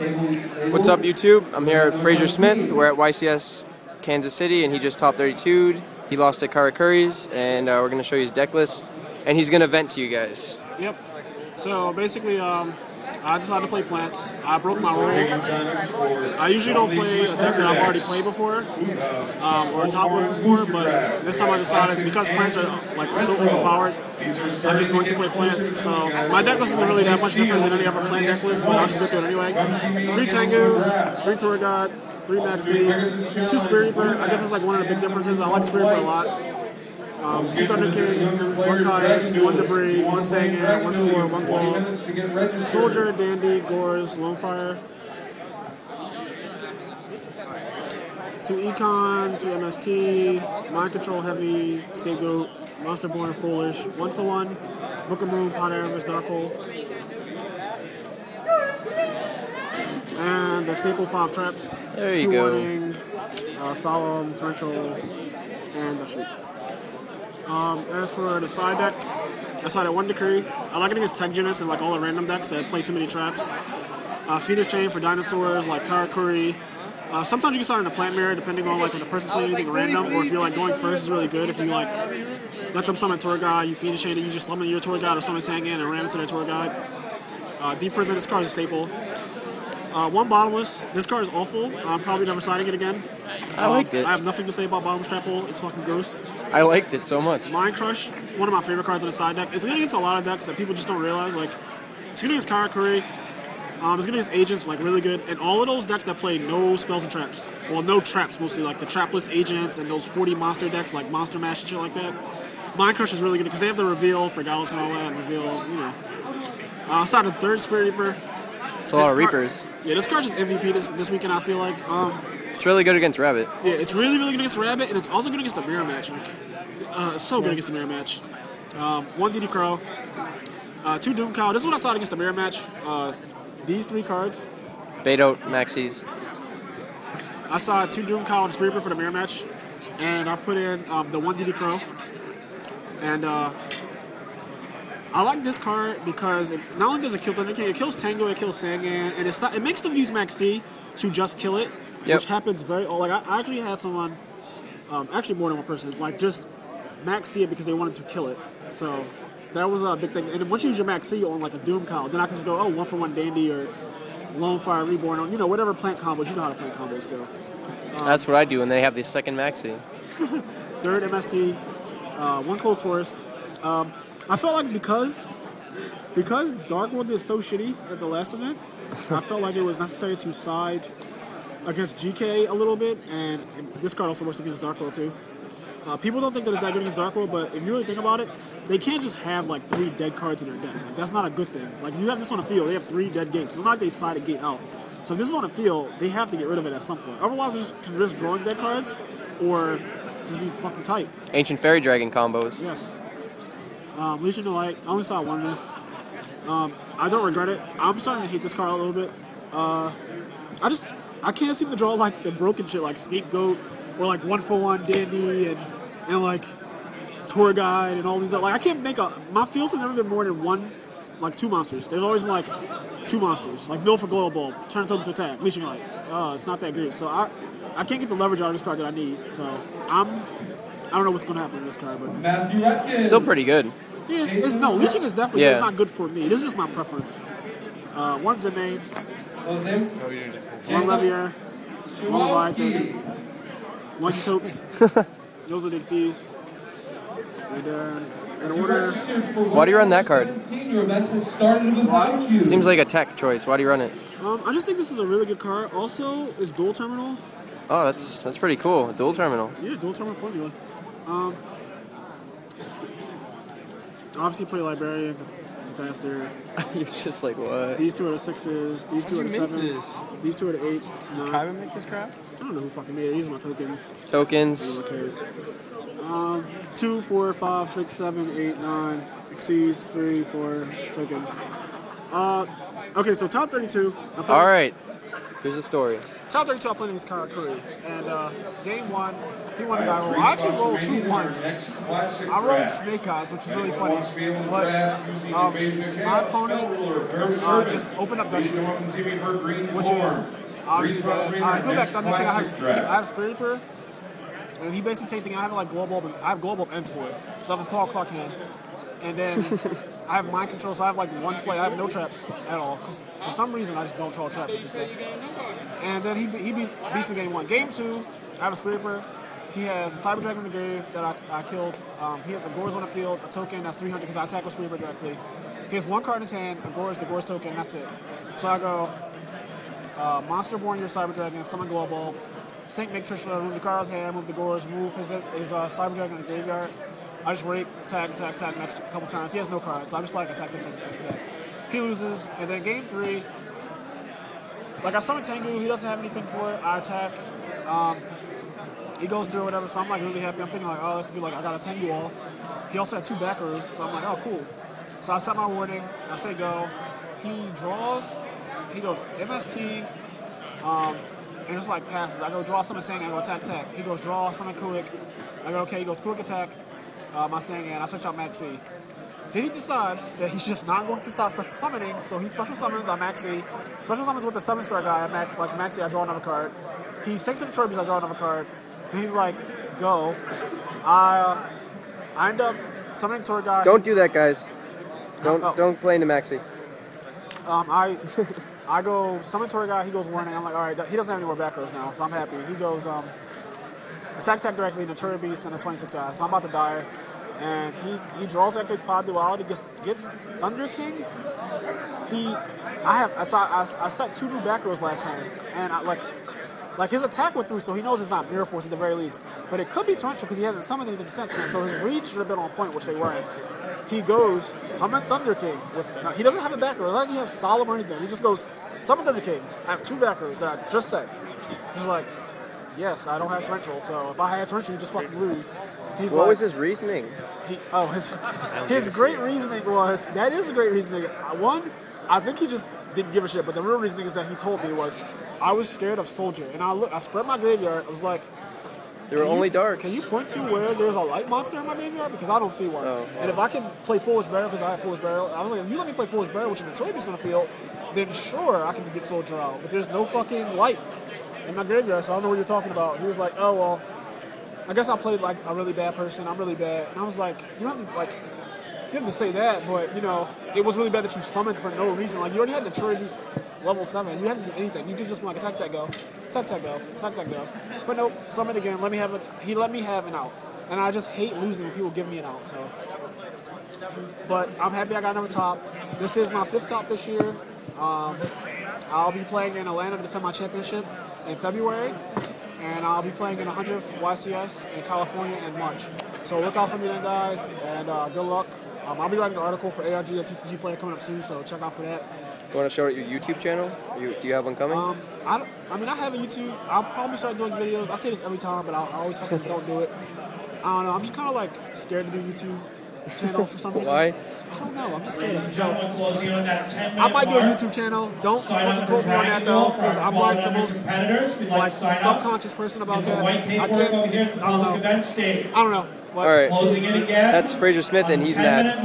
What's up, YouTube? I'm here at Frazier Smith. We're at YCS Kansas City, and he just top 32'd. He lost at Karakuri's, and we're going to show you his deck list, and he's going to vent to you guys. Yep. So basically, I decided to play plants. I broke my rule. I usually don't play a deck that I've already played before, or top with before, but this time I decided, because plants are like so overpowered, I'm just going to play plants. So my deck list isn't really that much different than any other plant deck list, but I'll just go through it anyway. 3 Tengu, 3 Tour God, 3 Maxi, 2 Spirit Reaper. I guess that's like one of the big differences. I like Spirit Reaper a lot. 2 Thunder King, 1 Caius, 1 Debris, 1 Sagan, 1 Spore, 1 Ball, Soldier, Dandy, Gores, Lone Fire, 2 Econ, 2 MST, Mind Control Heavy, Scapegoat, Monsterborn Foolish, 1 for 1, Book of Moon, Pot Aramis, Dark Hole, and the staple 5 traps. There you 2 go. Warning, Solemn, Torrential, and the Shoot. As for the side deck, I sided 1 Decree. I like it against Tech Genus and like all the random decks that play too many traps. Feeder's Chain for dinosaurs like Karakuri. Sometimes you can side in a Plant Mirror depending on like if the person's playing anything random, or if you're like going first is really good. If you like let them summon Tour Guide, you Feeder's Chain, and you just summon your Tour Guide or summon Sangan and ram into their Tour Guide. Deep Prison, this card is a staple. 1 Bottomless. This card is awful. I'm probably never siding it again. I liked it. I have nothing to say about Bottomless Trample. It's fucking gross. I liked it so much. Mind Crush, one of my favorite cards on the side deck. It's good against a lot of decks that people just don't realize. Like, it's good against Karakuri. It's good against Agents, like really good. And all of those decks that play no spells and traps. Well, no traps mostly, like the Trapless Agents and those 40 monster decks like Monster Mash and shit like that. Mind Crush is really good because they have the reveal for Gallus and all that, and reveal, you know. Aside of 3rd Spirit Reaper. It's a lot of Reapers. Yeah, this card's just MVP this weekend, I feel like. It's really good against Rabbit. Yeah, it's really, really good against Rabbit, and it's also good against the Mirror Match. Like, so good against the Mirror Match. 1 DD Crow, 2 Doom Cow. This is what I saw against the Mirror Match. These 3 cards. Beto, Maxis. I saw 2 Doom Cow and Spirit Reaper for the Mirror Match, and I put in the 1 DD Crow. And I like this card because it not only does it kill Thunder King, it kills Tango, it kills Sangan, and it makes them use Maxi to just kill it, which happens very. Like I actually had someone, actually more than one person, like just Maxi it because they wanted to kill it. So that was a big thing. And then once you use your Maxi on like a Doom Cow, then I can just go 1 for 1 Dandy or Lone Fire Reborn, or, you know, whatever plant combos. You know how to plant combos go. That's what I do when they have the 2nd Maxi. 3rd MST, 1 Close Forest. I felt like because Dark World did so shitty at the last event, I felt like it was necessary to side against GK a little bit, and this card also works against Dark World too. People don't think that it's that good against Dark World, but if you really think about it, they can't just have like 3 dead cards in their deck. Like, that's not a good thing. Like, if you have this on the field, they have 3 dead gates. It's not like they side a gate out. So if this is on the field, they have to get rid of it at some point. Otherwise, they're just drawing dead cards, or just be fucking tight. Ancient Fairy Dragon combos. Yes. Legion of Light. I only saw 1 of this. I don't regret it. I'm starting to hate this card a little bit. I can't seem to draw like the broken shit like Scapegoat or like 1 for 1 Dandy and like Tour Guide and all these. Like, I can't make my fields have never been more than 2 monsters. They've always been like 2 monsters. Like Mill for Glow Ball, turns over to attack. Legion of Light. It's not that great. So I can't get the leverage out of this card that I need. So I don't know what's going to happen in this card, but Still pretty good. Yeah, Legion is definitely it's not good for me. This is just my preference. 1 Zenades, 1 Levier, 1 Leviathan, 1 Topes. Those are the Xyz. And in order. Why do you run that card? Why? Seems like a tech choice. Why do you run it? I just think this is a really good card. Also, it's dual terminal. Oh, that's pretty cool. Dual terminal. Yeah, dual terminal formula. Obviously play Librarian, Disaster. You're just like, what? These 2 are the 6s, these 2 are the 7s, these 2 are the 8s. It's not. Can I make this crap? I don't know who fucking made it. These are my tokens. Tokens. Who cares? 2, 4, 5, 6, 7, 8, 9. Xyz, 3, 4 tokens. Okay, so top 32. All right. Here's the story. top 32 I played against Karakuri, and game 1, he won a die roll. I actually rolled 2 ones. I rolled Snake Eyes, which is really funny, but my opponent just opened up that shit, which is obviously bad. I go back Thunder King, I have Spirit Reaper, and he basically takes the game. I have global ends for it, so I have a Paul Clark hand, and then I have mind control, so I have like one play. I have no traps at all, because for some reason I just don't draw traps with this guy. And then he beats me game 1. Game 2, I have a Spirit Reaper. He has a Cyber Dragon in the grave that I killed. He has a Gores on the field, a token that's 300 because I attack with Spirit Reaper directly. He has 1 card in his hand, the Gores token, that's it. So I go Monster Born your Cyber Dragon, summon Global, Sync make Trishula, remove the card out of his hand, move the Gores, remove his Cyber Dragon in the graveyard. I just rake, attack next couple times. He has no cards, so I just like attack. He loses, and then game 3, like I summon Tengu, he doesn't have anything for it. I attack. He goes through whatever, so I'm like really happy. I'm thinking like, oh, that's good. Like I got a Tengu off. He also had 2 backers, so I'm like, oh, cool. So I set my warning. I say go. He draws. He goes MST. And just like passes. I go draw summon Sang, I go attack. He goes draw summon Kulik. I go okay. He goes Kulik attack. My Sang, and I switch out Maxi. Then he decides that he's just not going to stop special summoning, so he special summons on Maxi. Special summons with the 7-star guy. Like Maxi, I draw another card. He sinks into Turbies, I draw another card. And he's like, go. I end up summoning Tour guy. Don't do that, guys. Don't play into Maxi. I go summon Tour guy. He goes warning. I'm like, all right. He doesn't have any more backers now, so I'm happy. He goes attack directly into Tour Beast and a 26 eye. So I'm about to die. And he draws activates Pod Duality, gets Thunder King. I set 2 new back rows last time, and like his attack went through, so he knows it's not Mirror Force at the very least. But it could be torrential because he hasn't summoned anything since then, so his reach should have been on point, which they weren't. He goes summon Thunder King. He doesn't have a back row. It's not like he has Solemn or anything. He just goes summon Thunder King. I have 2 back rows that I just set. He's like, yes, I don't have torrential, so if I had torrential, you just fucking lose. What was his reasoning? His great reasoning was, that is a great reasoning. One, I think he just didn't give a shit, but the real reasoning is that he told me was, I was scared of Soldier, and I spread my graveyard. I was like, they were only darks. Can you point to where there's a light monster in my graveyard? Because I don't see one. Oh. And if I can play Foolish Barrel, because I have Foolish Barrel, I was like, if you let me play Foolish Barrel, which is a Troy Beast on the field, then sure, I can get Soldier out. But there's no fucking light in my graveyard, so I don't know what you're talking about. He was like, oh, well, I guess I played like a really bad person. I'm really bad. And I was like, you don't have to say that, but you know, it was really bad that you summoned for no reason. Like you already had the Troy Beast level 7. You didn't have to do anything. You could just be like attack go. But nope, summon again. Let me have it. He let me have an out. And I just hate losing when people give me an out. So, but I'm happy I got another top. This is my 5th top this year. I'll be playing in Atlanta to defend my championship in February. And I'll be playing in 100th YCS in California in March. So look out for me then, guys, and good luck. I'll be writing an article for ARG, a TCG player coming up soon, so check out for that. You want to show your YouTube channel? Do you have one coming? I have a YouTube. I'll probably start doing videos. I say this every time, but I always fucking don't do it. I don't know. I'm just kind of like scared to do YouTube channel for some reason. Why? I don't know. I'm just scared. So I might do a YouTube channel. Don't fucking quote me on that though, because I'm like the most like subconscious person about that. I don't know. All right. That's Frazier Smith, and he's mad.